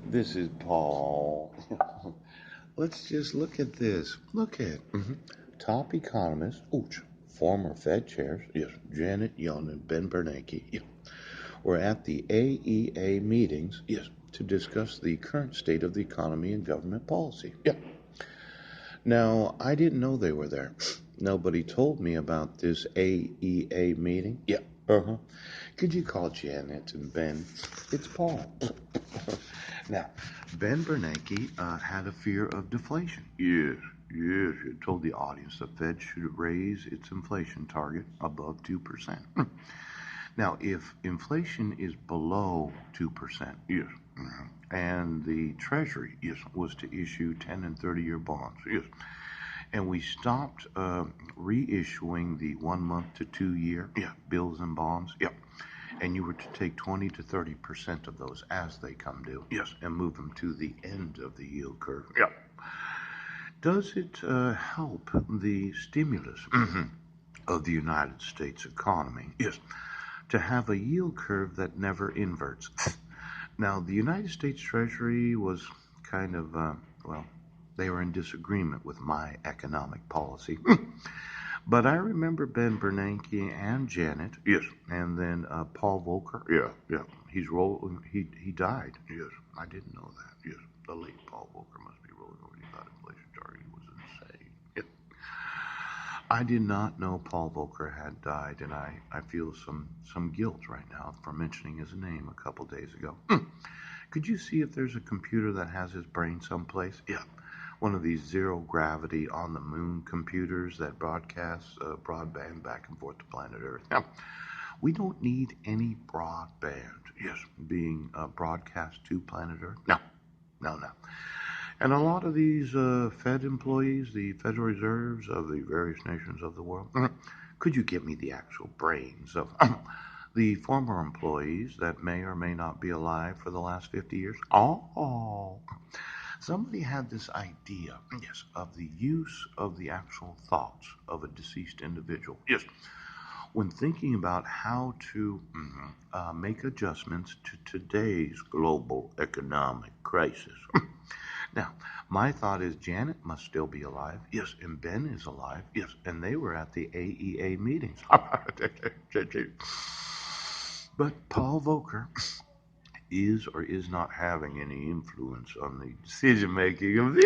This is Paul. Let's just look at this. Look at top economists, ooch, former Fed chairs, yes, Janet Yellen and Ben Bernanke, yes, were at the AEA meetings, yes, to discuss the current state of the economy and government policy. Yeah. Now, I didn't know they were there. Nobody told me about this AEA meeting. Yeah. Uh-huh. Could you call Janet and Ben? It's Paul. Now, Ben Bernanke had a fear of deflation. Yes, yes, he told the audience the Fed should raise its inflation target above 2%. Now, if inflation is below 2%, yes, and the Treasury, yes, was to issue 10 and 30-year bonds, yes, and we stopped reissuing the 1 month to 2 year bills and bonds, and you were to take 20 to 30% of those as they come due, yes, and move them to the end of the yield curve, does it help the stimulus of the United States economy, yes, to have a yield curve that never inverts? Now, the United States Treasury was kind of, well, they were in disagreement with my economic policy. But I remember Ben Bernanke and Janet, yes, and then Paul Volcker, he died, yes, I didn't know that, yes, the late Paul Volcker must be rolling over. He thought inflation target was insane. Yes. I did not know Paul Volcker had died, and I feel some guilt right now for mentioning his name a couple days ago. Could you see if there's a computer that has his brain someplace? Yeah. One of these zero gravity on the moon computers that broadcasts broadband back and forth to planet Earth. Now, we don't need any broadband, yes, being broadcast to planet Earth. No, no, no. And a lot of these Fed employees, the Federal Reserves of the various nations of the world, could you give me the actual brains of the former employees that may or may not be alive for the last 50 years? Oh, somebody had this idea, yes, of the use of the actual thoughts of a deceased individual. Yes, when thinking about how to make adjustments to today's global economic crisis. Now, my thought is Janet must still be alive. Yes, and Ben is alive. Yes, and they were at the AEA meetings. But Paul Volcker is or is not having any influence on the decision making of the